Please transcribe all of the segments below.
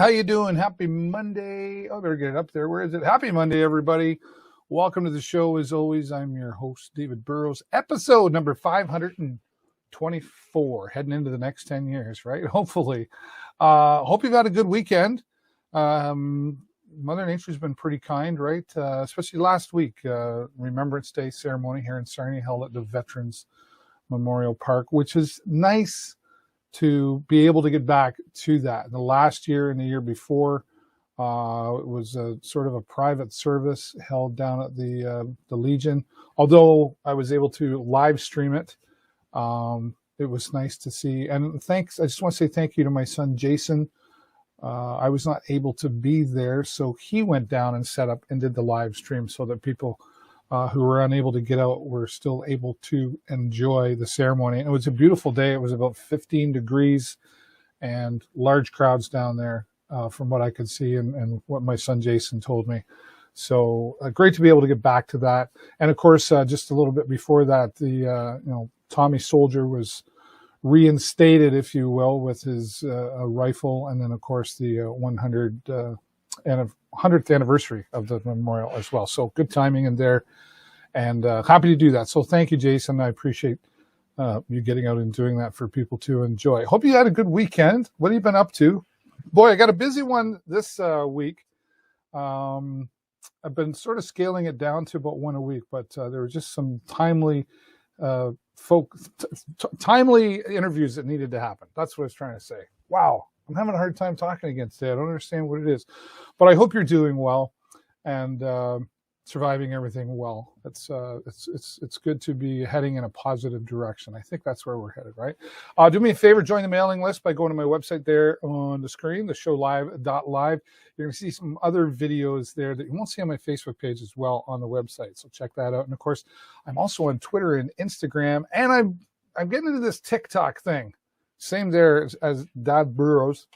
how you doing? Happy Monday. Oh, better get it up there. Where is it? Happy Monday, everybody. Welcome to the show. As always, I'm your host, David Burrows. Episode number 524, heading into the next 10 years, right? Hopefully. Hope you've had a good weekend. Mother Nature's been pretty kind, right? Especially last week, Remembrance Day ceremony here in Sarnia held at the Veterans Memorial Park, which is nice to be able to get back to that. The last year and the year before, it was a sort of a private service held down at the Legion. Although I was able to live stream it, it was nice to see. And thanks, I just want to say thank you to my son, Jason. I was not able to be there, so he went down and set up and did the live stream so that people who were unable to get out were still able to enjoy the ceremony. And it was a beautiful day. It was about 15 degrees and large crowds down there from what I could see and what my son Jason told me. So great to be able to get back to that. And of course, just a little bit before that, the Tommy Soldier was reinstated, if you will, with his rifle. And then, of course, the 100th anniversary of the memorial as well. So good timing in there, and happy to do that. So thank you, Jason. I appreciate you getting out and doing that for people to enjoy. Hope you had a good weekend. What have you been up to? Boy, I got a busy one this week. I've been sort of scaling it down to about one a week, but there were just some timely timely interviews that needed to happen. That's what I was trying to say. Wow. I'm having a hard time talking again today. I don't understand what it is, but I hope you're doing well and surviving everything well. It's good to be heading in a positive direction. I think that's where we're headed, right? Do me a favor, join the mailing list by going to my website there on the screen, theshowlive.live. You're going to see some other videos there that you won't see on my Facebook page as well on the website. So check that out. And of course, I'm also on Twitter and Instagram, and I'm getting into this TikTok thing. Same there as David Burrows.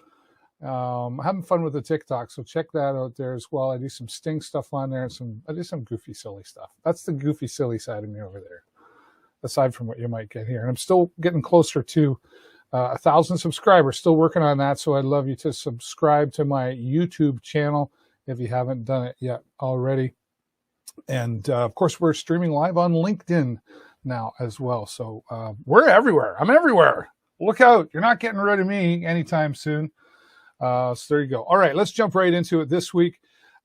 Having fun with the TikTok, so check that out there as well. I do some Sting stuff on there, and I do some goofy, silly stuff. That's the goofy, silly side of me over there, aside from what you might get here. And I'm still getting closer to 1,000 subscribers. Still working on that, so I'd love you to subscribe to my YouTube channel if you haven't done it yet already. And of course, we're streaming live on LinkedIn now as well. So we're everywhere. I'm everywhere. Look out. You're not getting rid of me anytime soon. So there you go. All right, let's jump right into it this week.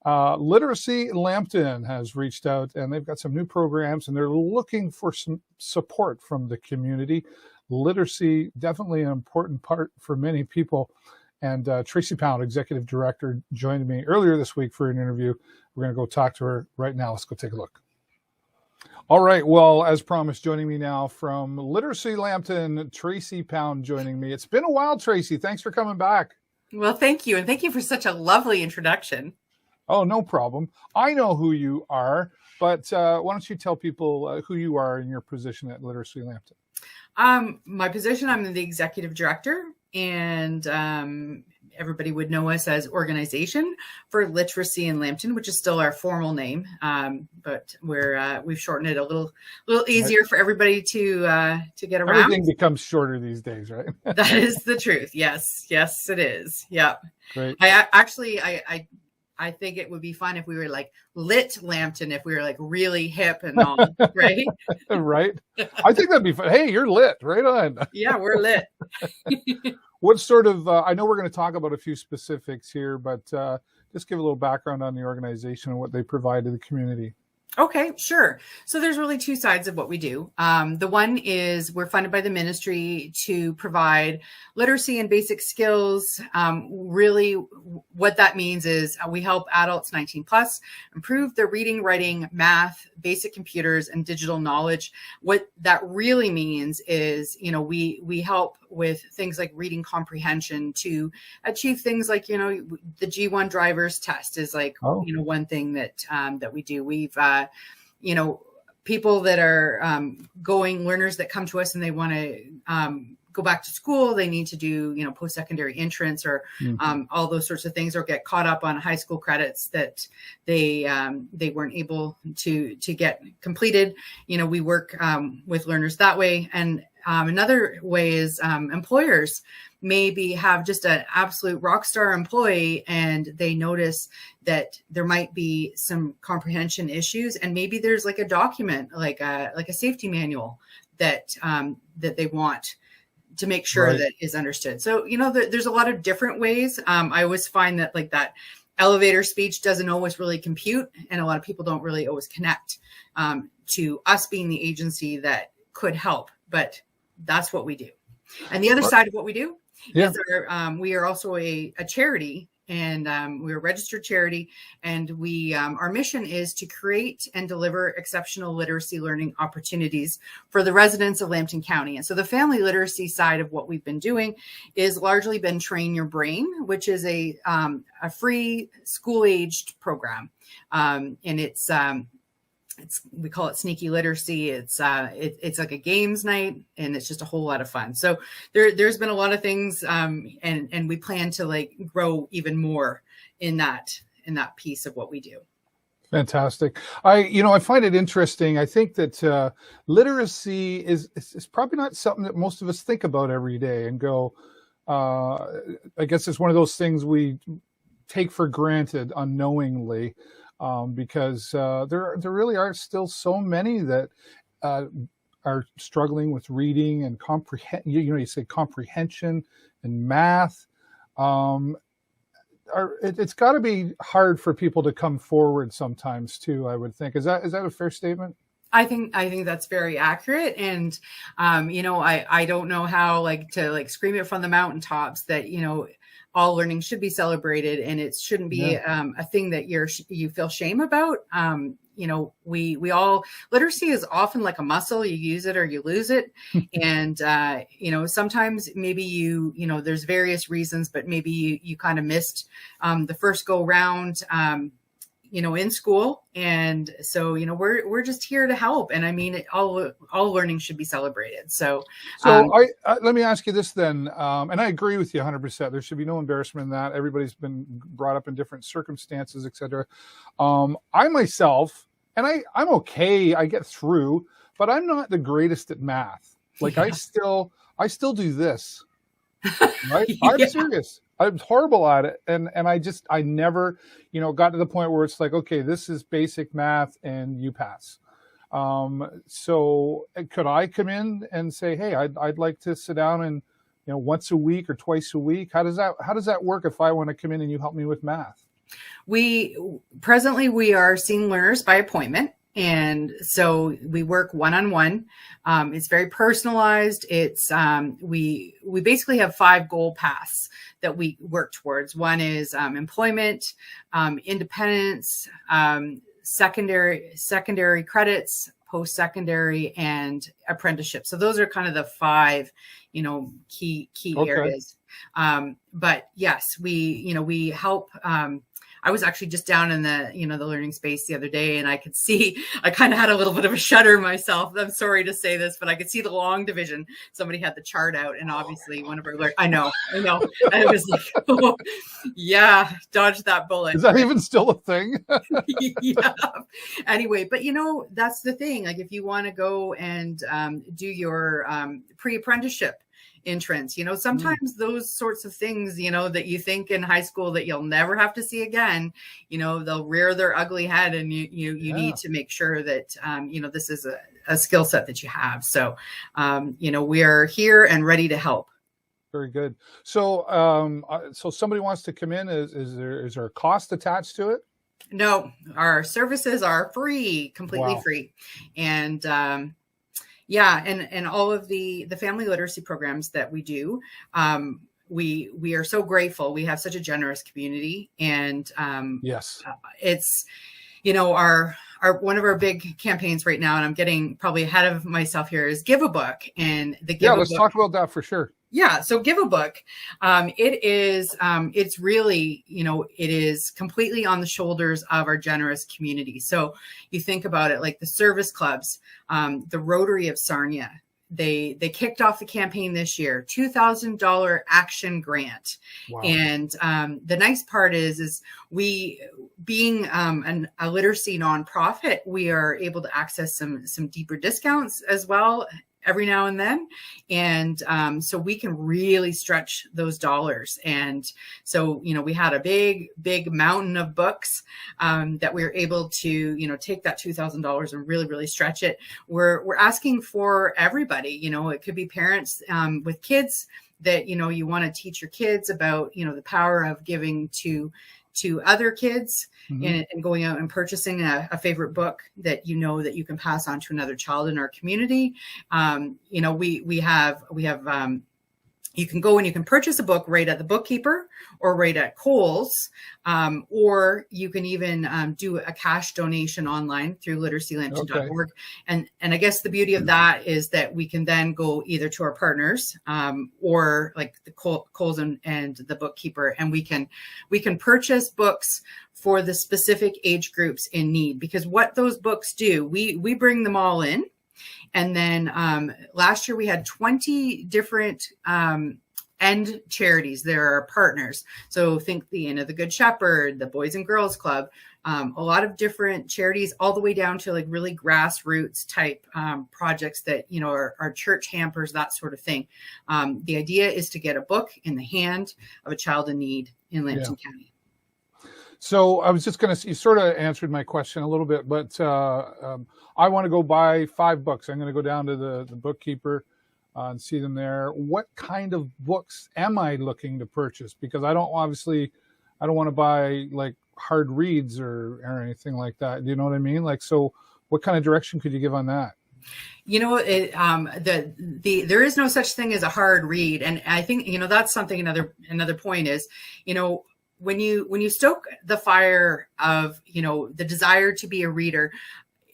Literacy Lambton has reached out, and they've got some new programs, and they're looking for some support from the community. Literacy, definitely an important part for many people. And Tracy Pound, Executive Director, joined me earlier this week for an interview. We're going to go talk to her right now. Let's go take a look. All right. Well, as promised, joining me now from Literacy Lambton, Tracy Pound joining me. It's been a while, Tracy. Thanks for coming back. Well, thank you. And thank you for such a lovely introduction. Oh, no problem. I know who you are, but why don't you tell people who you are in your position at Literacy Lambton? My position, I'm the executive director, and everybody would know us as Organization for Literacy in Lambton, which is still our formal name. But we've shortened it a little easier for everybody to get around. Everything becomes shorter these days, right? That is the truth. Yes, it is. Yeah. Great. I think it would be fun if we were like Lit Lambton, if we were like really hip and all, right? Right. I think that'd be fun. Hey, you're lit. Right on. Yeah, we're lit. What sort of, I know we're going to talk about a few specifics here, but just give a little background on the organization and what they provide to the community. Okay, sure. So there's really two sides of what we do. The one is we're funded by the ministry to provide literacy and basic skills. Really what that means is we help adults 19 plus improve their reading, writing, math, basic computers, and digital knowledge. What that really means is, we help with things like reading comprehension to achieve things like, the G1 driver's test is like, one thing that we do. We've, people that are learners that come to us and they want to go back to school, they need to do, post-secondary entrance or all those sorts of things, or get caught up on high school credits that they weren't able to get completed. We work with learners that way. And another way is employers maybe have just an absolute rock star employee, and they notice that there might be some comprehension issues, and maybe there's like a document, like a safety manual that they want to make sure that is understood. So, there's a lot of different ways. I always find that like that elevator speech doesn't always really compute, and a lot of people don't really always connect to us being the agency that could help, but that's what we do. And the other side of what we do is we are also a charity, and we're a registered charity, and we our mission is to create and deliver exceptional literacy learning opportunities for the residents of Lambton County. And so the family literacy side of what we've been doing is largely been Train Your Brain, which is a free school-aged program, and we call it sneaky literacy. It's like a games night, and it's just a whole lot of fun. So there's been a lot of things, and we plan to like grow even more in that piece of what we do. Fantastic. I find it interesting. I think that literacy is probably not something that most of us think about every day and go, I guess it's one of those things we take for granted unknowingly. Because there really are still so many that are struggling with reading and you say comprehension and math. It's got to be hard for people to come forward sometimes too, I would think. Is that a fair statement? I think that's very accurate. And, I don't know how to scream it from the mountaintops that, all learning should be celebrated, and it shouldn't be a thing that you feel shame about. We all, literacy is often like a muscle. You use it or you lose it. And, sometimes maybe there's various reasons, but maybe you kind of missed the first go round, in school. And so, we're just here to help. And I mean, all learning should be celebrated. So let me ask you this then. And I agree with you 100%. There should be no embarrassment in that. Everybody's been brought up in different circumstances, et cetera. I myself, and I'm okay, I get through, but I'm not the greatest at math. Like I still do this, right? I'm serious. I'm horrible at it. And I never, got to the point where it's like, okay, this is basic math and you pass. So could I come in and say, hey, I'd like to sit down and, once a week or twice a week? How does that work if I want to come in and you help me with math? We are seeing learners by appointment. And so we work one-on-one. It's very personalized. It's, we basically have 5 goal paths that we work towards. One is, employment, independence, secondary credits, post-secondary, and apprenticeship. So those are kind of the 5, key areas. But yes, we help, I was actually just down in the learning space the other day, and I could see, I kind of had a little bit of a shudder myself. I'm sorry to say this, but I could see the long division. Somebody had the chart out, and obviously one of our, I know. And it was like, oh, yeah, dodge that bullet. Is that even still a thing? Yeah. Anyway, but that's the thing. Like if you want to go and do your pre-apprenticeship entrance, sometimes those sorts of things, that you think in high school that you'll never have to see again, they'll rear their ugly head, and you need to make sure that, this is a skill set that you have. So, we are here and ready to help. Very good. So, so somebody wants to come in, is there a cost attached to it? No, our services are free, completely free. And, and all of the family literacy programs that we do, we are so grateful. We have such a generous community, and yes, it's our one of our big campaigns right now, and I'm getting probably ahead of myself here, is Give a Book. And the Give a Book. Let's talk about that for sure. Yeah. So Give a Book, it's really, it is completely on the shoulders of our generous community. So you think about it, like the service clubs, the Rotary of Sarnia, they kicked off the campaign this year, $2,000 action grant. Wow. And the nice part is we, being a literacy nonprofit, we are able to access some deeper discounts as well. every now and then. And so we can really stretch those dollars. And so, we had a big mountain of books that we were able to, take that $2,000 and really, really stretch it. We're asking for everybody. It could be parents with kids that, you want to teach your kids about, the power of giving to other kids, and going out and purchasing a favorite book that that you can pass on to another child in our community. We have you can go and you can purchase a book right at the bookkeeper or right at Kohl's, or you can even do a cash donation online through literacylampton.org. And I guess the beauty of that is that we can then go either to our partners or like the Kohl's and the bookkeeper, and we can purchase books for the specific age groups in need. Because what those books do, we bring them all in. And then last year we had 20 different end charities. There are partners. So think the Inn of the Good Shepherd, the Boys and Girls Club, a lot of different charities, all the way down to like really grassroots type projects that, are church hampers, that sort of thing. The idea is to get a book in the hand of a child in need in Lambton County. So I was just going to, you sort of answered my question a little bit, but I want to go buy 5 books. I'm going to go down to the bookkeeper and see them there. What kind of books am I looking to purchase? Because I don't want to buy like hard reads or anything like that. Do you know what I mean? Like, so what kind of direction could you give on that? There is no such thing as a hard read. And I think, that's something, another point is, when you stoke the fire of, the desire to be a reader,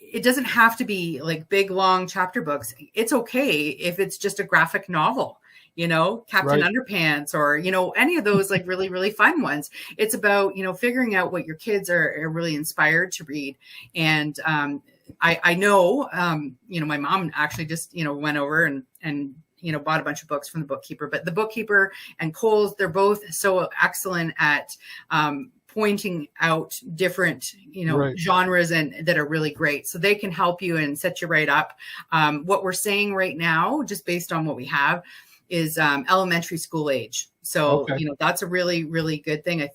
it doesn't have to be like big, long chapter books. It's okay if it's just a graphic novel, Captain Underpants or, any of those like really, really fun ones. It's about, figuring out what your kids are really inspired to read. And I know, my mom actually just, went over and bought a bunch of books from the bookkeeper, but the bookkeeper and Kohl's, they're both so excellent at pointing out different, genres and that are really great. So they can help you and set you right up. What we're saying right now, just based on what we have, is elementary school age. So, that's a really, really good thing.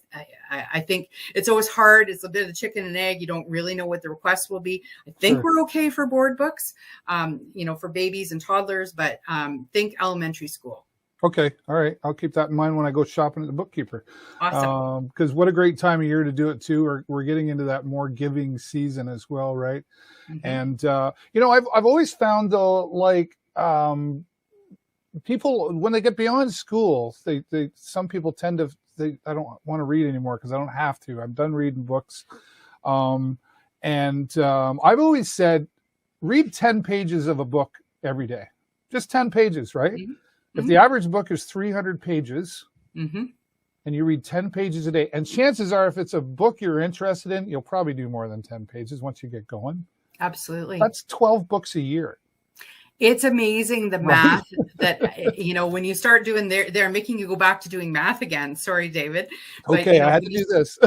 I think it's always hard. It's a bit of the chicken and egg. You don't really know what the requests will be. I think we're okay for board books, for babies and toddlers, but think elementary school. Okay. All right. I'll keep that in mind when I go shopping at the bookkeeper. Awesome. Because what a great time of year to do it too. We're getting into that more giving season as well, right? And, I've always found though, like, people, when they get beyond school, some people tend to, I don't want to read anymore because I don't have to. I'm done reading books. I've always said, read 10 pages of a book every day. Just 10 pages, right? If the average book is 300 pages and you read 10 pages a day, and chances are if it's a book you're interested in, you'll probably do more than 10 pages once you get going. Absolutely. That's 12 books a year. It's amazing the math that, when you start doing, they're making you go back to doing math again. Sorry, David. Okay, I had to do this.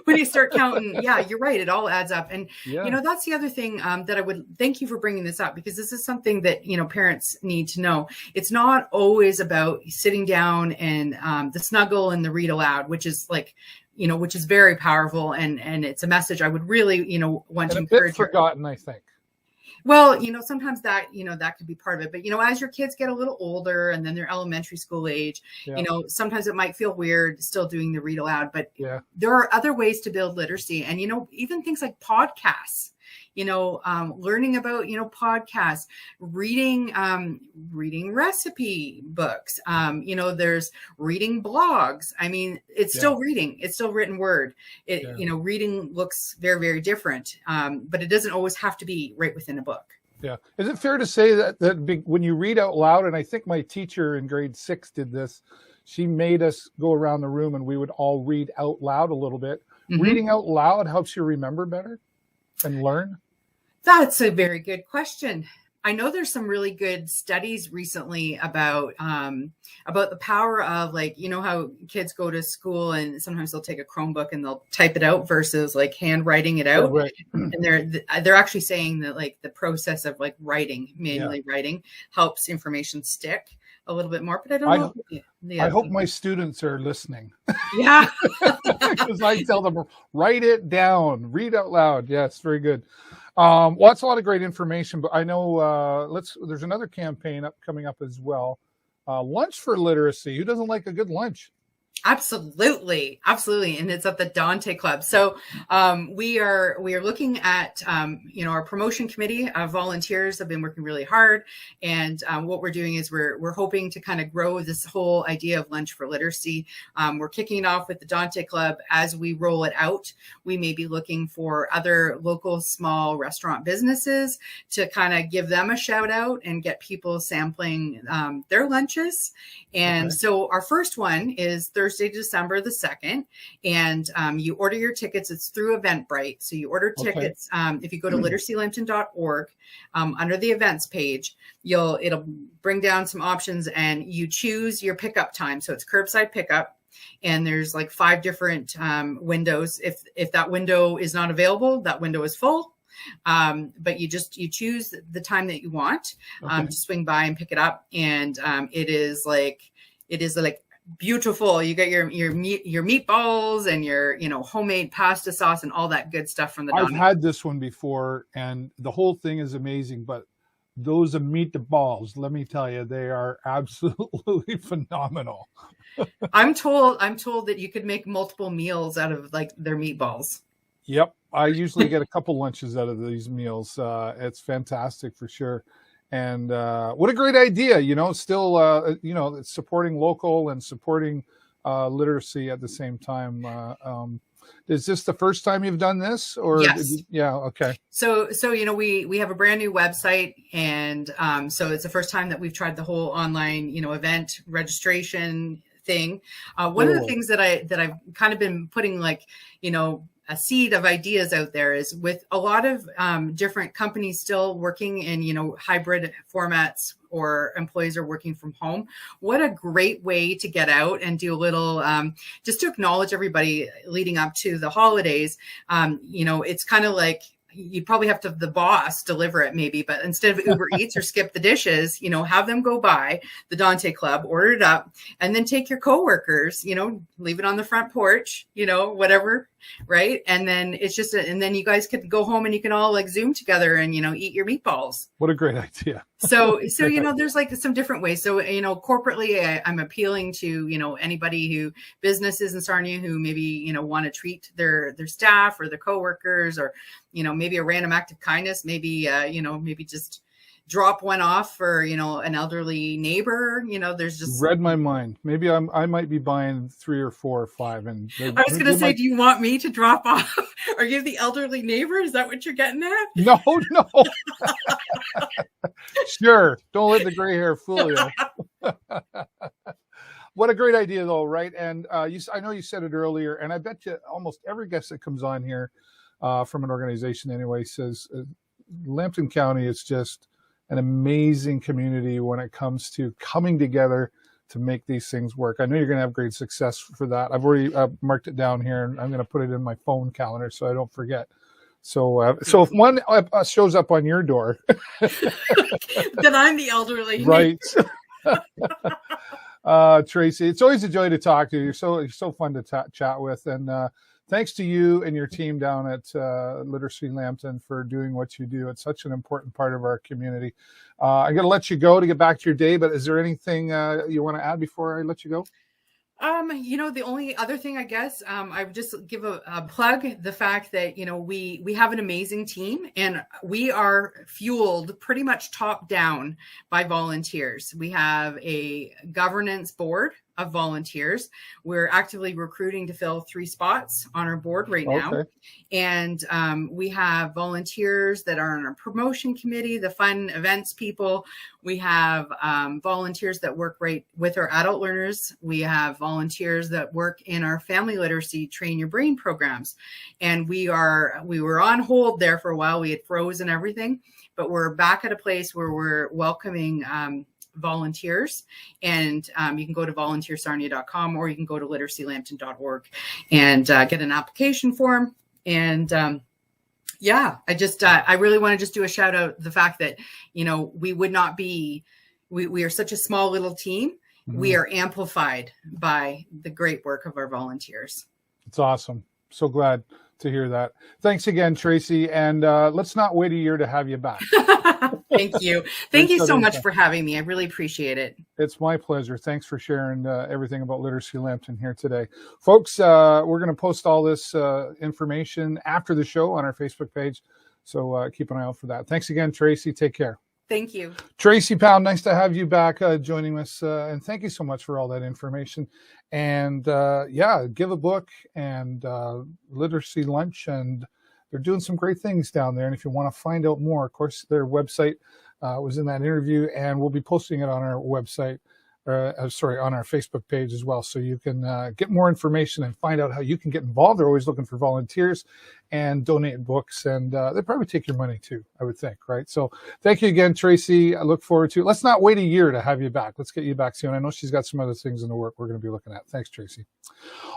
When you start counting, you're right. It all adds up. And, that's the other thing that I would thank you for bringing this up, because this is something that, parents need to know. It's not always about sitting down and the snuggle and the read aloud, which is like, which is very powerful. And it's a message I would really, want to encourage. Forgotten, I think. Well, sometimes that, that could be part of it. But, as your kids get a little older and then they're elementary school age, sometimes it might feel weird still doing the read aloud. But there are other ways to build literacy. And, even things like podcasts, learning about, podcasts, reading recipe books, there's reading blogs. I mean, it's still reading. It's still written word. Reading looks very, very different. But it doesn't always have to be right within a book. Yeah. Is it fair to say that when you read out loud, and I think my teacher in grade 6 did this, she made us go around the room and we would all read out loud a little bit. Reading out loud helps you remember better and learn? That's a very good question. I know there's some really good studies recently about the power of, like, you know how kids go to school and sometimes they'll take a Chromebook and they'll type it out versus like handwriting it out. Right. And they're actually saying that like the process of like manually writing helps information stick a little bit more. But I don't know. I hope my students are listening. Yeah. Because I tell them, write it down, read out loud. Yes, very good. Well, that's a lot of great information, but I know there's another campaign coming up as well. Lunch for literacy. Who doesn't like a good lunch? Absolutely. And it's at the Dante Club. So we are looking at our promotion committee of volunteers have been working really hard, and what we're doing is we're hoping to kind of grow this whole idea of lunch for literacy. We're kicking it off with the Dante Club. As we roll it out, we may be looking for other local small restaurant businesses to kind of give them a shout out and get people sampling their lunches. And so our first one is Thursday, December the 2nd, and you order your tickets. It's through Eventbrite. So you order tickets. If you go to literacylampton.org, under the events page, it'll bring down some options, and you choose your pickup time. So it's curbside pickup, and there's like 5 different windows. If that window is not available, that window is full. But you choose the time that you want to swing by and pick it up, and it is like beautiful. You get your meatballs and your homemade pasta sauce and all that good stuff from the Dante. I've had this one before, and the whole thing is amazing. But those meatballs, let me tell you, they are absolutely phenomenal. I'm told that you could make multiple meals out of like their meatballs. Yep. I usually get a couple lunches out of these meals. It's fantastic for sure. And what a great idea, still, it's supporting local and supporting literacy at the same time. Is this the first time you've done this? Or yes. Yeah. Okay. So, we have a brand new website, and so it's the first time that we've tried the whole online, event registration thing. One of the things that I've kind of been putting like, a seed of ideas out there is with a lot of different companies still working in, hybrid formats, or employees are working from home. What a great way to get out and do a little, just to acknowledge everybody leading up to the holidays. It's kind of like, you'd probably have to have the boss deliver it maybe, but instead of Uber Eats or Skip the Dishes, have them go by the Dante Club, order it up, and then take your coworkers, leave it on the front porch, whatever. Right. And then it's just, and then you guys could go home and you can all like Zoom together and, eat your meatballs. What a great idea. So, there's like some different ways. So, corporately, I'm appealing to, anybody businesses in Sarnia who maybe, want to treat their staff or their coworkers, or, maybe a random act of kindness, maybe, maybe just drop one off for, an elderly neighbor. There's just read my mind. Maybe I might be buying 3 or 4 or 5. And I was going to say, do you want me to drop off or give the elderly neighbor? Is that what you're getting at? No. Sure. Don't let the gray hair fool you. What a great idea, though, right? And I know you said it earlier, and I bet you almost every guest that comes on here from an organization anyway says Lambton County is just an amazing community when it comes to coming together to make these things work. I know you're going to have great success for that. I've already marked it down here, and I'm going to put it in my phone calendar so I don't forget. So if one shows up on your door, then I'm the elderly. Right. Tracy, it's always a joy to talk to you. You're so fun to chat with, and thanks to you and your team down at Literacy Lambton for doing what you do. It's such an important part of our community. I'm going to let you go to get back to your day, but is there anything you want to add before I let you go? The only other thing, I guess, I would just give a plug, the fact that, we have an amazing team, and we are fueled pretty much top down by volunteers. We have a governance board of volunteers. We're actively recruiting to fill 3 spots on our board right now. And we have volunteers that are on our promotion committee, the fun events people. We have volunteers that work right with our adult learners. We have volunteers that work in our family literacy train your brain programs. And we were on hold there for a while. We had frozen everything, but we're back at a place where we're welcoming volunteers, and you can go to volunteersarnia.com, or you can go to literacylambton.org and get an application form. And I really want to just do a shout out the fact that, we would not be, we are such a small little team. Mm-hmm. We are amplified by the great work of our volunteers. It's awesome. So glad to hear that. Thanks again, Tracy. And let's not wait a year to have you back. Thank you. Thank you so much for having me. I really appreciate it. It's my pleasure. Thanks for sharing everything about Literacy Lambton here today. Folks, we're going to post all this information after the show on our Facebook page. So keep an eye out for that. Thanks again, Tracy. Take care. Thank you. Tracy Pound, nice to have you back joining us. And thank you so much for all that information. And give a book and literacy lunch, and they're doing some great things down there. And if you want to find out more, of course, their website was in that interview, and we'll be posting it on our website, on our Facebook page as well. So you can get more information and find out how you can get involved. They're always looking for volunteers and donate books, and they probably take your money too, I would think, right? So thank you again, Tracy. I look forward to, let's not wait a year to have you back. Let's get you back soon. I know she's got some other things in the work we're going to be looking at. Thanks, Tracy.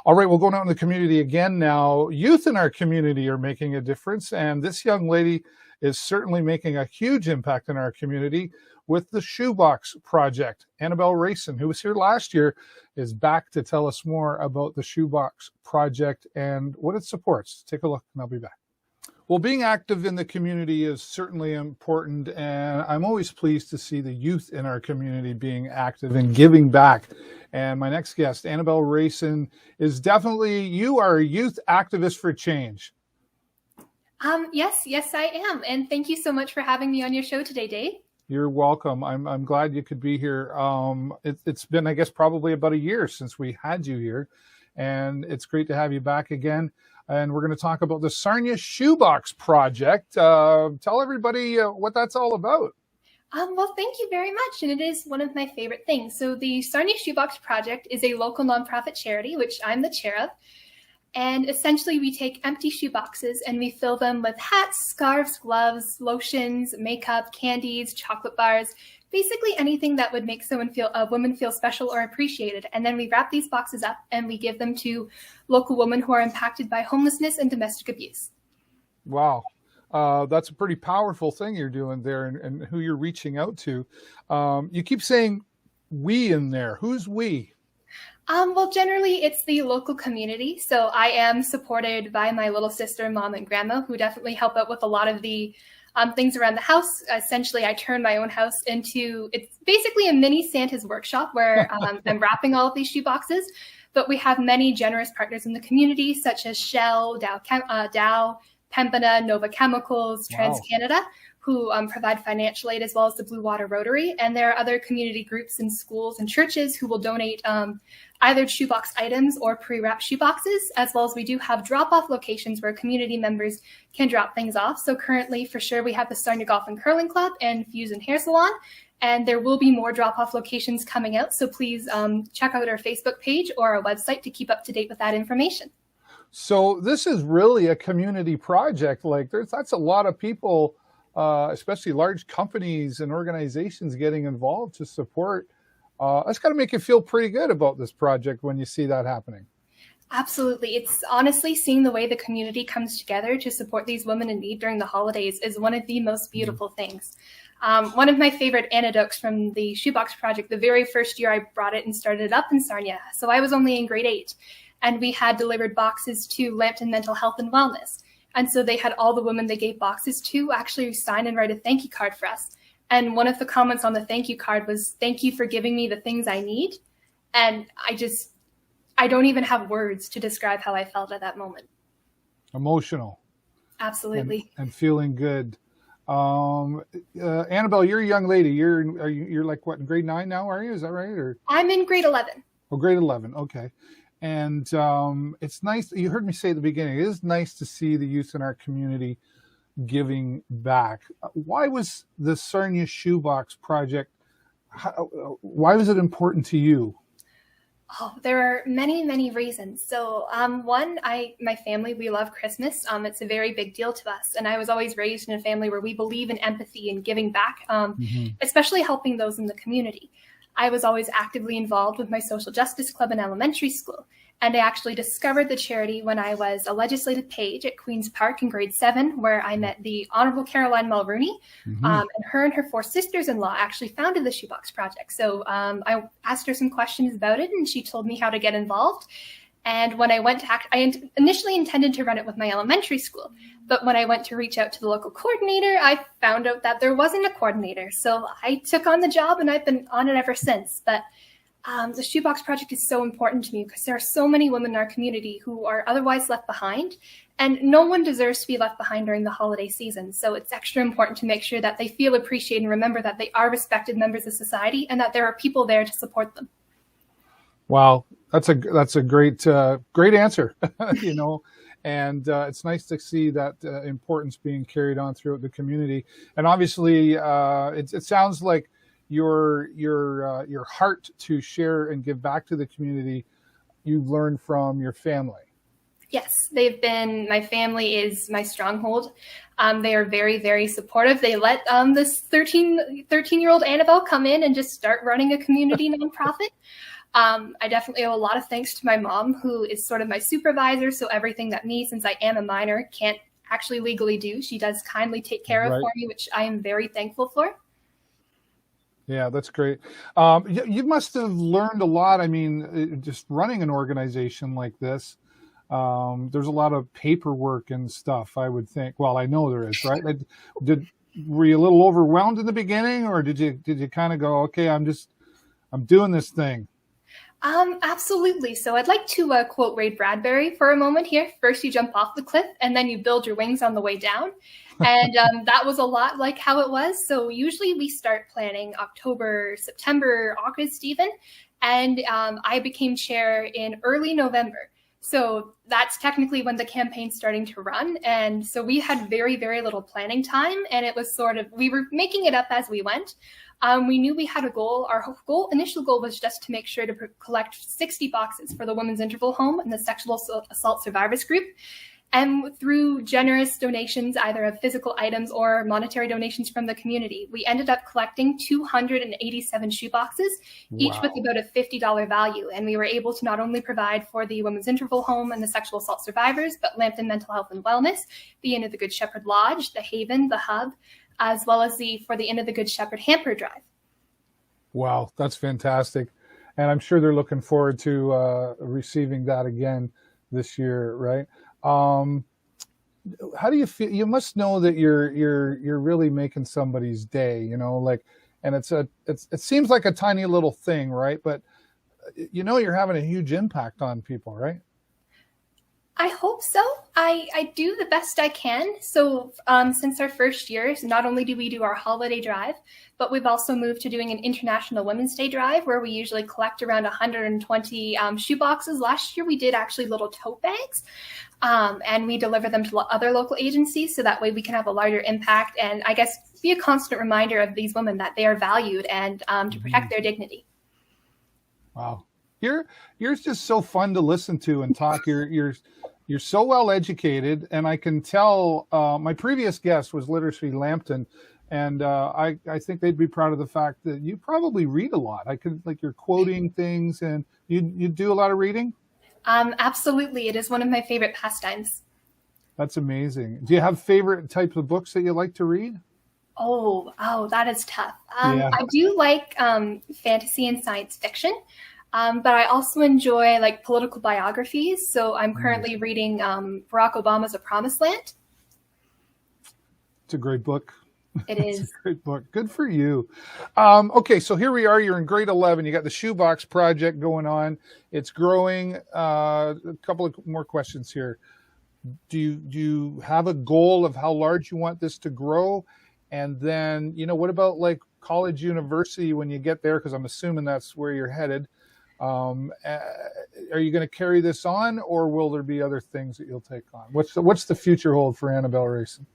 All right, we're going out in the community again now. Youth in our community are making a difference, and this young lady is certainly making a huge impact in our community with the Shoebox Project. Annabelle Rayson, who was here last year, is back to tell us more about the Shoebox Project and what it supports. Take a look, and I'll be back. Well, being active in the community is certainly important, and I'm always pleased to see the youth in our community being active and giving back. And my next guest, Annabelle Rayson, is definitely, you are a youth activist for change. Yes, I am. And thank you so much for having me on your show today, Dave. You're welcome. I'm glad you could be here. It's been, I guess, probably about a year since we had you here, and it's great to have you back again. And we're going to talk about the Sarnia Shoebox Project. Tell everybody what that's all about. Well, thank you very much. And it is one of my favorite things. So the Sarnia Shoebox Project is a local nonprofit charity, which I'm the chair of. And essentially, we take empty shoeboxes and we fill them with hats, scarves, gloves, lotions, makeup, candies, chocolate bars, basically anything that would make a woman feel special or appreciated. And then we wrap these boxes up and we give them to local women who are impacted by homelessness and domestic abuse. Wow. That's a pretty powerful thing you're doing there, and who you're reaching out to. You keep saying we in there. Who's we? Well, generally, it's the local community. So I am supported by my little sister, mom, and grandma, who definitely help out with a lot of the things around the house. Essentially, I turn my own house into, it's basically a mini Santa's workshop where I'm wrapping all of these shoe boxes. But we have many generous partners in the community, such as Shell, Dow, Pembina, Nova Chemicals, TransCanada, who provide financial aid, as well as the Blue Water Rotary. And there are other community groups and schools and churches who will donate either shoebox items or pre-wrapped shoeboxes, as well as we do have drop-off locations where community members can drop things off. So currently, for sure, we have the Sarnia Golf and Curling Club and Fusion Hair Salon, and there will be more drop-off locations coming out. So please check out our Facebook page or our website to keep up to date with that information. So this is really a community project. Like that's a lot of people, especially large companies and organizations getting involved to support. That's got to make you feel pretty good about this project when you see that happening. Absolutely. It's honestly seeing the way the community comes together to support these women in need during the holidays is one of the most beautiful things. One of my favorite anecdotes from the Shoebox Project, the very first year I brought it and started it up in Sarnia. So I was only in grade 8, and we had delivered boxes to Lambton Mental Health and Wellness. And so they had all the women they gave boxes to actually sign and write a thank you card for us. And one of the comments on the thank you card was, "Thank you for giving me the things I need." And I don't even have words to describe how I felt at that moment. Emotional. Absolutely. And feeling good. Annabelle, you're a young lady. You're like what, in grade 9 now, are you? Is that right? Or I'm in grade 11. Oh, grade 11. Okay. And it's nice. You heard me say at the beginning, it is nice to see the youth in our community giving back. Why was the Sarnia Shoebox Project, why was it important to you? Oh, there are many, many reasons. So, one, my family, we love Christmas. It's a very big deal to us. And I was always raised in a family where we believe in empathy and giving back, especially helping those in the community. I was always actively involved with my social justice club in elementary school. And I actually discovered the charity when I was a legislative page at Queen's Park in grade 7, where I met the Honorable Caroline Mulrooney. And her 4 sisters-in-law actually founded the Shoebox Project. So I asked her some questions about it, and she told me how to get involved. And when I went to I initially intended to run it with my elementary school. But when I went to reach out to the local coordinator, I found out that there wasn't a coordinator. So I took on the job, and I've been on it ever since. But the Shoebox Project is so important to me because there are so many women in our community who are otherwise left behind, and no one deserves to be left behind during the holiday season. So it's extra important to make sure that they feel appreciated and remember that they are respected members of society and that there are people there to support them. Wow, that's a great answer, and it's nice to see that importance being carried on throughout the community. And obviously, it sounds like your heart to share and give back to the community you've learned from your family. Yes, my family is my stronghold. They are very, very supportive. They let this 13-year-old Annabelle come in and just start running a community nonprofit. I definitely owe a lot of thanks to my mom, who is sort of my supervisor. So everything that me, since I am a minor, can't actually legally do, she does kindly take care of for me, which I am very thankful for. Yeah, that's great. You must have learned a lot. I mean, just running an organization like this, there's a lot of paperwork and stuff, I would think. Well, I know there is, right? Were you a little overwhelmed in the beginning, or did you kind of go, okay, I'm doing this thing? Absolutely. So I'd like to quote Ray Bradbury for a moment here. First, you jump off the cliff, and then you build your wings on the way down. And that was a lot like how it was. So usually we start planning October, September, August even. And I became chair in early November. So that's technically when the campaign's starting to run. And so we had very, very little planning time. And it was we were making it up as we went. We knew we had a goal. Our initial goal was just to make sure to collect 60 boxes for the Women's Interval Home and the Sexual Assault Survivors Group. And through generous donations, either of physical items or monetary donations from the community, we ended up collecting 287 shoeboxes, each with about a $50 value. And we were able to not only provide for the Women's Interval Home and the sexual assault survivors, but Lambton Mental Health and Wellness, the Inn of the Good Shepherd Lodge, the Haven, the Hub, as well as for the Inn of the Good Shepherd Hamper Drive. Wow, that's fantastic. And I'm sure they're looking forward to receiving that again this year, right? How do you feel? You must know that you're really making somebody's day, and it seems like a tiny little thing, right? But you're having a huge impact on people, right? I hope so. I do the best I can. So since our first year, not only do we do our holiday drive, but we've also moved to doing an International Women's Day drive where we usually collect around 120 shoeboxes. Last year, we did actually little tote bags, and we deliver them to other local agencies so that way we can have a larger impact and I guess be a constant reminder of these women that they are valued and to protect their dignity. Wow. You're just so fun to listen to and talk. You're so well educated, and I can tell. My previous guest was Literacy Lambton, and I think they'd be proud of the fact that you probably read a lot. You're quoting things, and you do a lot of reading. Absolutely, it is one of my favorite pastimes. That's amazing. Do you have favorite types of books that you like to read? Oh, that is tough. I do like fantasy and science fiction. But I also enjoy political biographies. So I'm currently reading Barack Obama's A Promised Land. It's a great book. It is. It's a great book. Good for you. Okay, so here we are. You're in grade 11. You got the Shoebox Project going on. It's growing. A couple of more questions here. Do you have a goal of how large you want this to grow? And then, what about college, university when you get there? Because I'm assuming that's where you're headed. Are you going to carry this on, or will there be other things that you'll take on? What's the future hold for Annabelle Rayson?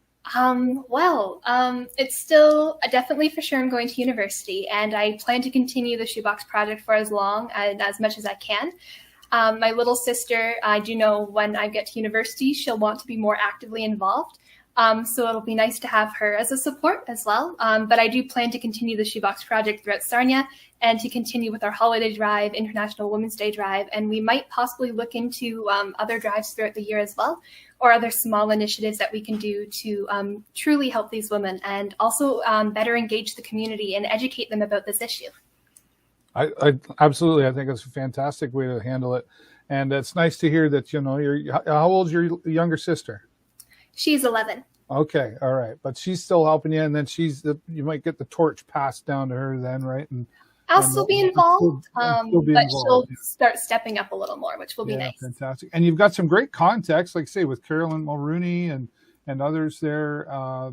It's still definitely for sure I'm going to university, and I plan to continue the Shoebox Project for as long and as much as I can. My little sister, I do know when I get to university, she'll want to be more actively involved. So it'll be nice to have her as a support as well. But I do plan to continue the Shoebox Project throughout Sarnia and to continue with our holiday drive, International Women's Day drive, and we might possibly look into other drives throughout the year as well, or other small initiatives that we can do to truly help these women and also better engage the community and educate them about this issue. I absolutely. I think it's a fantastic way to handle it. And it's nice to hear that, how old's your younger sister? She's 11. Okay. All right. But she's still helping you. And then you might get the torch passed down to her then, right? And I'll still be involved, but she'll yeah. start stepping up a little more, which will be nice. Fantastic. And you've got some great contacts, like say with Carolyn Mulrooney and others there.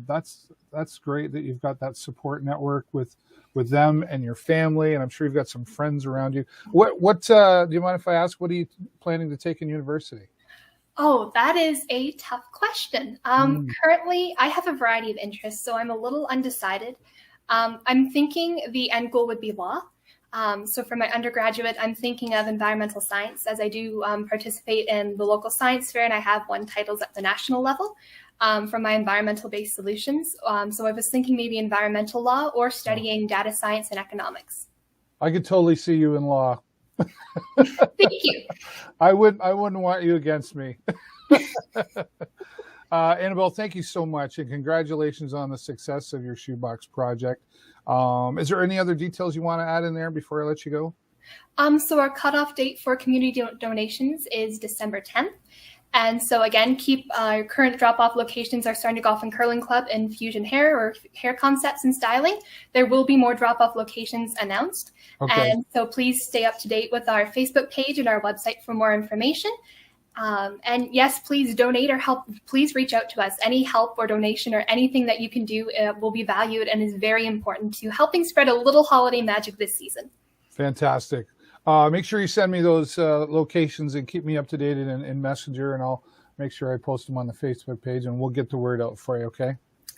That's great that you've got that support network with them and your family, and I'm sure you've got some friends around you. What do you mind if I ask, what are you planning to take in university? Oh, that is a tough question. Currently, I have a variety of interests, so I'm a little undecided. I'm thinking the end goal would be law. So for my undergraduate, I'm thinking of environmental science, as I do participate in the local science fair, and I have won titles at the national level from my environmental-based solutions. So I was thinking maybe environmental law or studying data science and economics. I could totally see you in law. Thank you. I wouldn't want you against me. Annabelle, thank you so much, and congratulations on the success of your Shoebox project. Is there any other details you want to add in there before I let you go? So our cutoff date for community donations is December 10th. And so again, keep our current drop-off locations are Sarnia Golf and Curling Club and Fusion Hair, or Hair Concepts and Styling. There will be more drop-off locations announced. Okay. And so please stay up to date with our Facebook page and our website for more information. And yes, please donate or help. Please reach out to us. Any help or donation or anything that you can do will be valued and is very important to helping spread a little holiday magic this season. Fantastic. Make sure you send me those locations and keep me up to date in Messenger, and I'll make sure I post them on the Facebook page, and we'll get the word out for you, okay?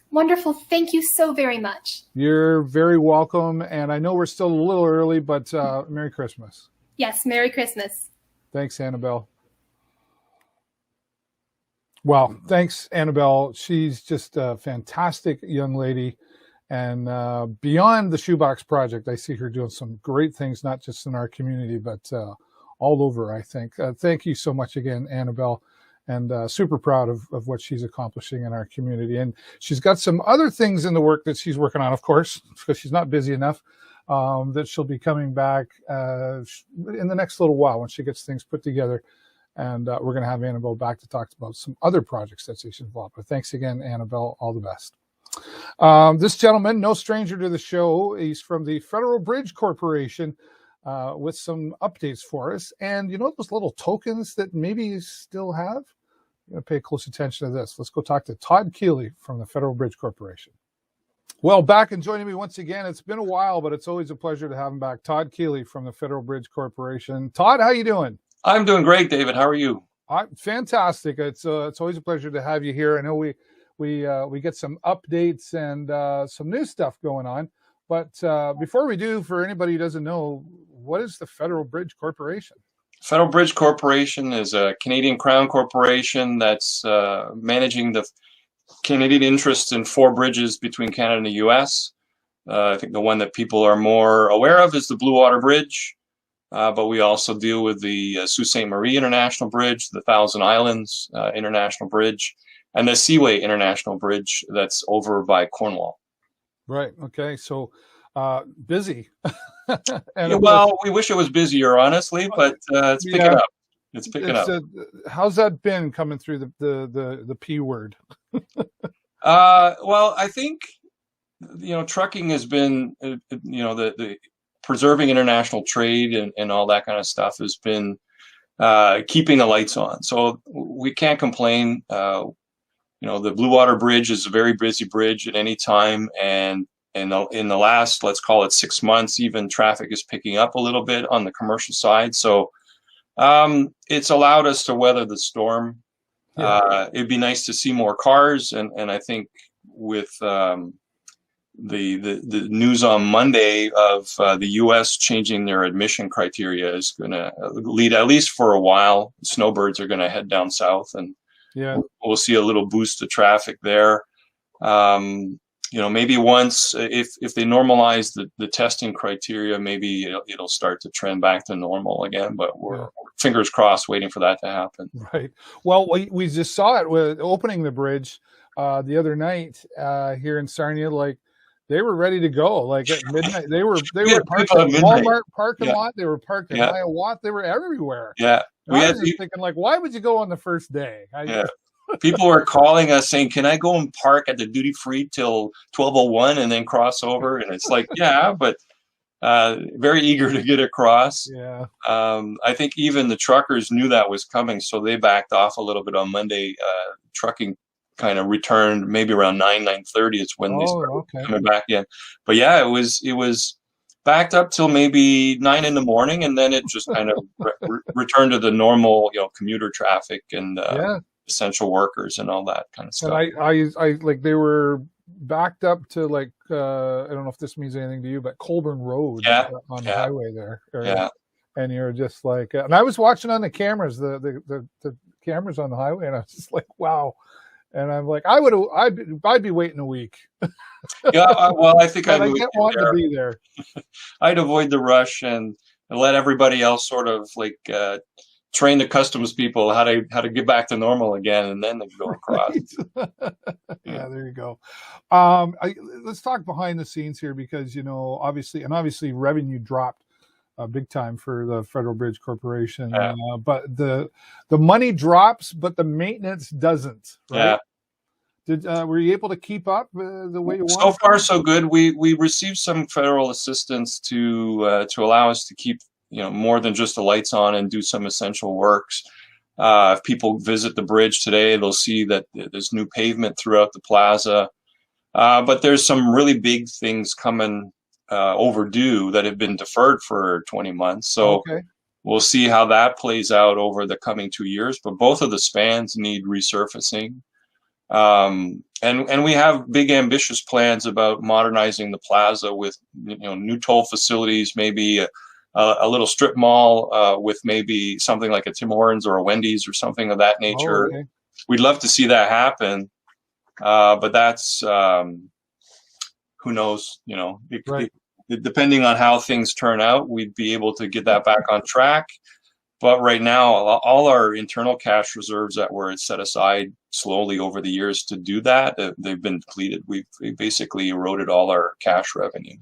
Wonderful. Thank you so very much. You're very welcome, and I know we're still a little early, but Merry Christmas. Yes, Merry Christmas. Thanks, Annabelle. Well, thanks, Annabelle. She's just a fantastic young lady. And beyond the Shoebox Project, I see her doing some great things, not just in our community, but all over, I think. Thank you so much again, Annabelle, and super proud of what she's accomplishing in our community. And she's got some other things in the work that she's working on, of course, because she's not busy enough, that she'll be coming back in the next little while when she gets things put together. And we're going to have Annabelle back to talk about some other projects that she's involved with. Thanks again, Annabelle. All the best. This gentleman, no stranger to the show, he's from the Federal Bridge Corporation with some updates for us. And you know those little tokens that maybe you still have? You're going to pay close attention to this. Let's go talk to Todd Kealey from the Federal Bridge Corporation. Well, back and joining me once again. It's been a while, but it's always a pleasure to have him back. Todd Kealey from the Federal Bridge Corporation. Todd, how you doing? I'm doing great, David. How are you? Fantastic. It's always a pleasure to have you here. I know we get some updates and some new stuff going on. But before we do, for anybody who doesn't know, what is the Federal Bridge Corporation? Federal Bridge Corporation is a Canadian Crown corporation that's managing the Canadian interests in 4 bridges between Canada and the U.S. I think the one that people are more aware of is the Blue Water Bridge. But we also deal with the Sault Ste. Marie International Bridge, the Thousand Islands International Bridge, and the Seaway International Bridge that's over by Cornwall. Right. Okay. So busy. Well, we wish it was busier, honestly, but it's picking up. It's picking up. How's that been coming through the P word? Well, I think, trucking has been, the preserving international trade and all that kind of stuff has been keeping the lights on. So we can't complain. The Blue Water Bridge is a very busy bridge at any time. And in the last, let's call it 6 months, even traffic is picking up a little bit on the commercial side. So it's allowed us to weather the storm It'd be nice to see more cars, and I think with the news on Monday of the U.S. changing their admission criteria is going to lead, at least for a while, snowbirds are going to head down south, and we'll see a little boost to traffic there. Maybe once, if they normalize the testing criteria, maybe it'll start to trend back to normal again, but we're fingers crossed waiting for that to happen. Right. Well, we just saw it with opening the bridge the other night here in Sarnia. Like, they were ready to go. Like at midnight, they were parked at Walmart parking lot. They were parked in Iowa. They were everywhere. Yeah. I was just thinking, like, why would you go on the first day? People were calling us saying, "Can I go and park at the duty free till 12:01 and then cross over?" And it's like, but very eager to get across. Yeah. I think even the truckers knew that was coming, so they backed off a little bit on Monday. Trucking kind of returned maybe around 9:30. It's when they started coming back in. But yeah, it was backed up till maybe 9 in the morning, and then it just kind of returned to the normal, commuter traffic and essential workers and all that kind of stuff. And I like, they were backed up to, like, I don't know if this means anything to you, but Colburn Road on the highway there. And you're just like, and I was watching on the cameras, the cameras on the highway, and I was just like, wow. And I'm like, I'd be waiting a week. Well, I think I didn't want to be there. I'd avoid the rush and let everybody else sort of like train the customs people how to get back to normal again, and then they go across. Yeah, there you go. Let's talk behind the scenes here, because obviously revenue dropped big time for the Federal Bridge Corporation, but the money drops, but the maintenance doesn't. Right? Were you able to keep up the way you want? So far, so good. We received some federal assistance to allow us to keep more than just the lights on and do some essential works. If people visit the bridge today, they'll see that there's new pavement throughout the plaza, but there's some really big things coming overdue that have been deferred for 20 months. So we'll see how that plays out over the coming 2 years. But both of the spans need resurfacing. And we have big ambitious plans about modernizing the plaza with new toll facilities, maybe a little strip mall with maybe something like a Tim Hortons or a Wendy's or something of that nature. We'd love to see that happen, but that's who knows, depending on how things turn out, we'd be able to get that back on track. But right now, all our internal cash reserves that were set aside slowly over the years to do that, they've been depleted. We basically eroded all our cash revenue,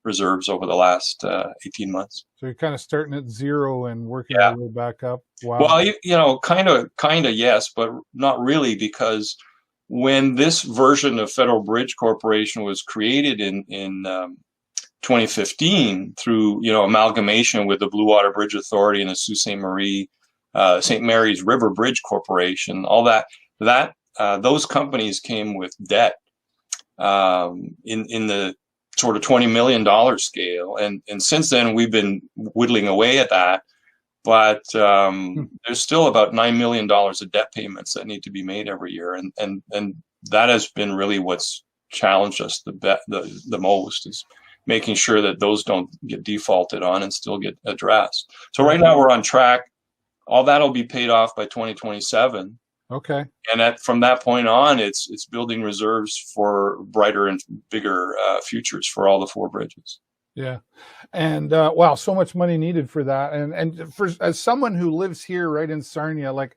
reserves over the last 18 months. So you're kind of starting at zero and working your way back up. Wow. Well, kind of, yes, but not really, because when this version of Federal Bridge Corporation was created in 2015 through amalgamation with the Blue Water Bridge Authority and the Sault St. Mary's River Bridge Corporation, all that those companies came with debt in the sort of $20 million scale, and since then we've been whittling away at that, but there's still about $9 million of debt payments that need to be made every year, and that has been really what's challenged us the most, is making sure that those don't get defaulted on and still get addressed. So right now we're on track. All that'll be paid off by 2027. Okay. And from that point on, it's building reserves for brighter and bigger futures for all the four bridges. Yeah. And wow, so much money needed for that. And as someone who lives here right in Sarnia, like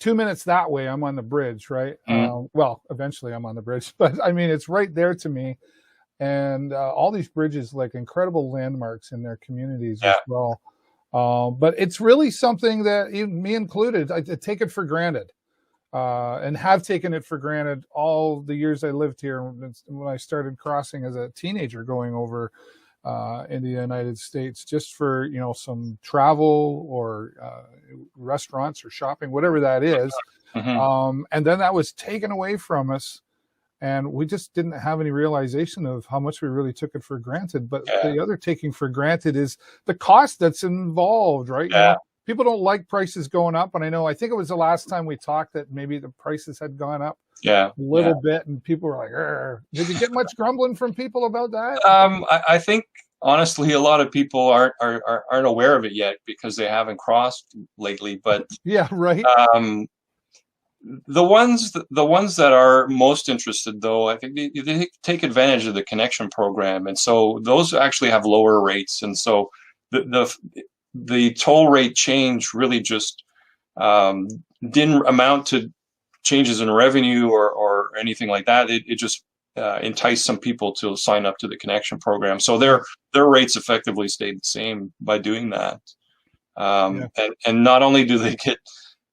2 minutes that way, I'm on the bridge, right? Well, eventually I'm on the bridge, but I mean, it's right there to me. And all these bridges, like incredible landmarks in their communities as well. But it's really something that, even me included, I take it for granted, and have taken it for granted all the years I lived here. When I started crossing as a teenager, going over in the United States, just for some travel or restaurants or shopping, whatever that is. And then that was taken away from us. And we just didn't have any realization of how much we really took it for granted. But the other taking for granted is the cost that's involved, right? people don't like prices going up. And I think it was the last time we talked that maybe the prices had gone up a little bit, and people were like, "Arr." Did you get much grumbling from people about that? I think honestly, a lot of people aren't aware of it yet because they haven't crossed lately. But yeah, right. The ones that are most interested, though, I think they take advantage of the connection program, and so those actually have lower rates. And so the toll rate change really just didn't amount to changes in revenue or anything like that. It just enticed some people to sign up to the connection program. So their rates effectively stayed the same by doing that. And not only do they get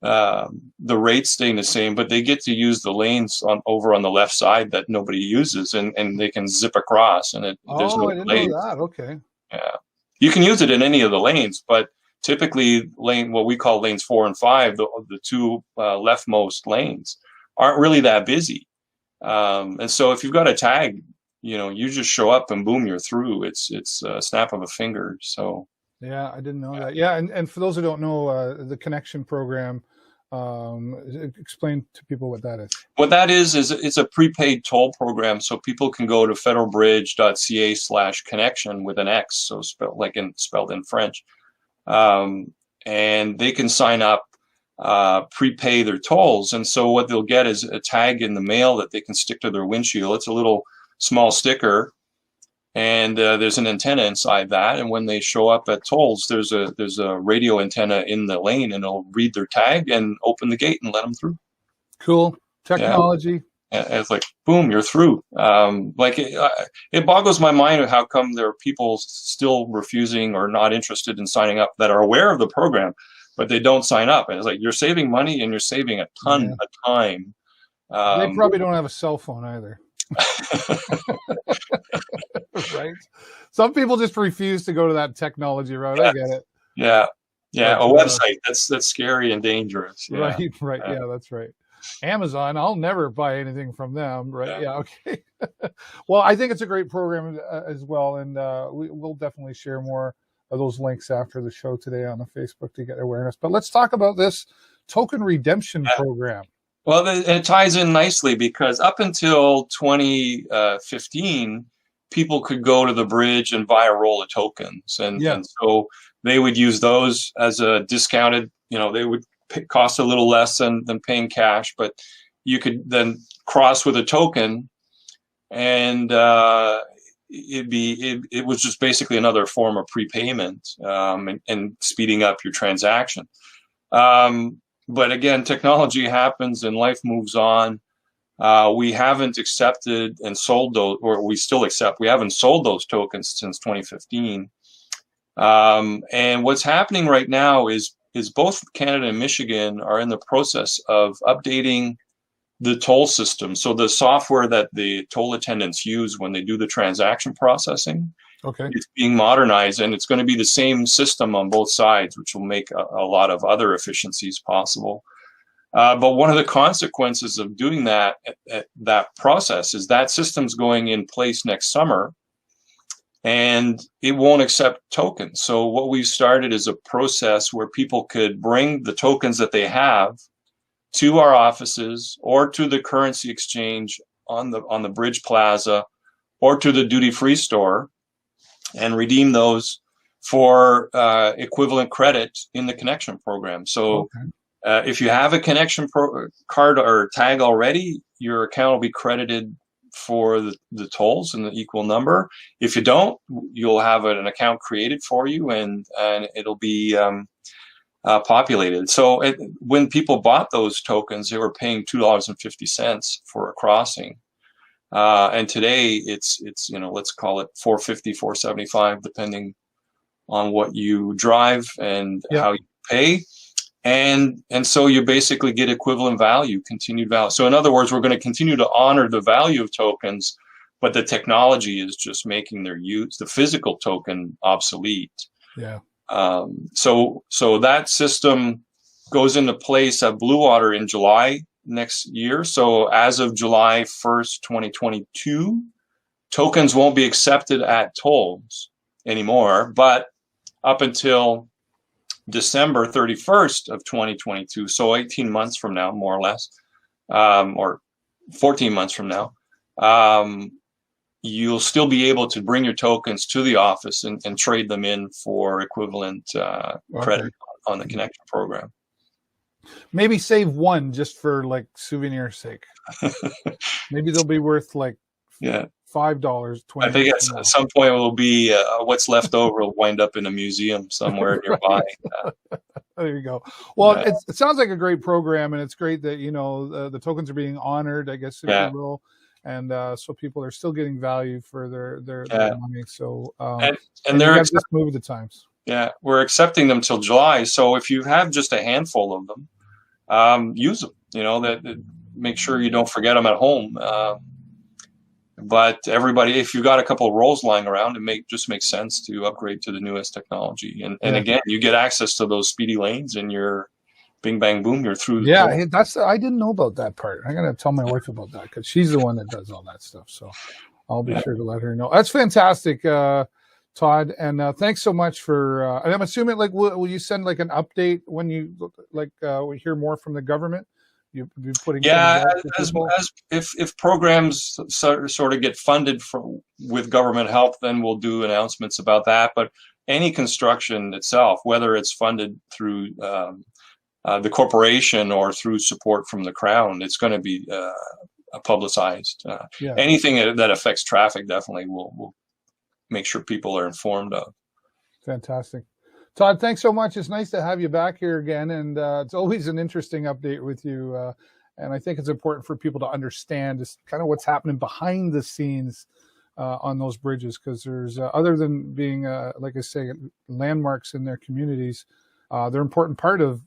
the rates staying the same, but they get to use the lanes over on the left side that nobody uses, and they can zip across, and there's no I didn't delay. know that. Okay. Yeah, you can use it in any of the lanes, but typically what we call lanes 4 and 5, the two leftmost lanes, aren't really that busy. And so if you've got a tag, you just show up and boom, you're through. It's a snap of a finger. So. Yeah, I didn't know that. Yeah, and for those who don't know, the connection program, explain to people what that is. What that is it's a prepaid toll program. So people can go to federalbridge.ca/connection with an X, so spelled in French, and they can sign up, prepay their tolls. And so what they'll get is a tag in the mail that they can stick to their windshield. It's a little small sticker. And there's an antenna inside that, and when they show up at tolls, there's a radio antenna in the lane, and it'll read their tag and open the gate and let them through. Cool technology. Yeah. And it's like boom, you're through. It boggles my mind of how come there are people still refusing or not interested in signing up that are aware of the program, but they don't sign up. And it's like you're saving money and you're saving a ton of time. They probably don't have a cell phone either. Right, some people just refuse to go to that technology route. I get it. Yeah, a website that's scary and dangerous. Right. Yeah, that's right. Amazon, I'll never buy anything from them. Right. Yeah. Okay. Well, I think it's a great program as well, and we'll definitely share more of those links after the show today on the Facebook to get awareness. But let's talk about this token redemption program. Well, it ties in nicely because up until 2015, people could go to the bridge and buy a roll of tokens. And so they would use those as a discounted, they would cost a little less than paying cash, but you could then cross with a token, and it was just basically another form of prepayment and speeding up your transaction. But again, technology happens and life moves on. We haven't accepted and sold those, or we still accept. We haven't sold those tokens since 2015. And what's happening right now is both Canada and Michigan are in the process of updating the toll system. So the software that the toll attendants use when they do the transaction processing. Okay. It's being modernized, and it's going to be the same system on both sides, which will make a lot of other efficiencies possible. But one of the consequences of doing that process is that system's going in place next summer, and it won't accept tokens. So what we've started is a process where people could bring the tokens that they have to our offices or to the currency exchange on the Bridge Plaza or to the duty-free store, and redeem those for equivalent credit in the connection program. So if you have a connection card or tag already, your account will be credited for the tolls in the equal number. If you don't, you'll have an account created for you, and it'll be populated. So when people bought those tokens, they were paying $2.50 for a crossing. And today it's let's call it $4.50, $4.75, depending on what you drive and how you pay. And so you basically get equivalent value, continued value. So in other words, we're going to continue to honor the value of tokens, but the technology is just making their use, the physical token, obsolete. Yeah. So that system goes into place at Blue Water in July next year. So as of July 1st, 2022, tokens won't be accepted at tolls anymore, but up until December 31st of 2022, so 18 months from now, more or less, or 14 months from now, you'll still be able to bring your tokens to the office and trade them in for equivalent credit on the Connection program. Maybe save one just for like souvenir sake. Maybe they'll be worth like $5, $20. I think at some point it will be what's left over will wind up in a museum somewhere nearby. There you go. Well, it sounds like a great program, and it's great that the tokens are being honored, I guess, if you will, and so people are still getting value for their money. So and they're just move with the times. Yeah, we're accepting them till July. So if you have just a handful of them, use them. That make sure you don't forget them at home. But everybody, if you've got a couple of rolls lying around, it just makes sense to upgrade to the newest technology. And again, you get access to those speedy lanes, and you're bing, bang, boom, you're through. I didn't know about that part. I'm going to tell my wife about that because she's the one that does all that stuff. So I'll be sure to let her know. That's fantastic, Todd. And thanks so much for, and I'm assuming will you send like an update when you we hear more from the government? You'll be putting if programs sort of get funded with government help, then we'll do announcements about that. But any construction itself, whether it's funded through the corporation or through support from the Crown, it's going to be publicized. Anything that affects traffic, definitely we'll make sure people are informed of. Fantastic. Todd, thanks so much. It's nice to have you back here again. And it's always an interesting update with you. And I think it's important for people to understand just kind of what's happening behind the scenes on those bridges, because there's, other than being, like I say, landmarks in their communities, they're an important part of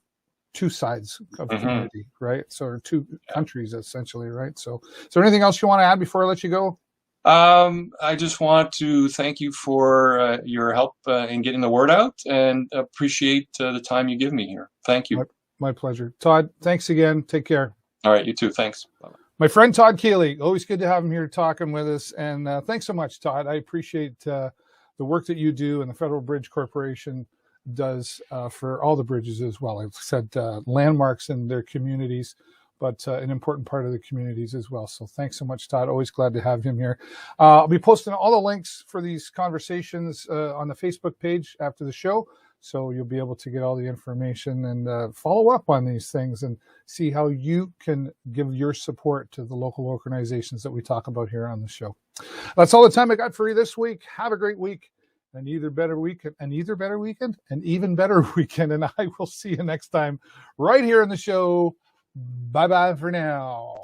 two sides of the community, right? So two countries, essentially, right? So is there anything else you want to add before I let you go? I just want to thank you for your help in getting the word out, and appreciate the time you give me here. Thank you. My pleasure. Todd, thanks again. Take care. All right, you too. Thanks. Bye-bye. My friend Todd Kealey, always good to have him here talking with us. And thanks so much, Todd. I appreciate the work that you do and the Federal Bridge Corporation does for all the bridges as well. I've said landmarks in their communities, but an important part of the communities as well. So thanks so much, Todd. Always glad to have him here. I'll be posting all the links for these conversations on the Facebook page after the show. So you'll be able to get all the information and follow up on these things and see how you can give your support to the local organizations that we talk about here on the show. That's all the time I got for you this week. Have a great week, and even better weekend. And I will see you next time right here on the show. Bye-bye for now.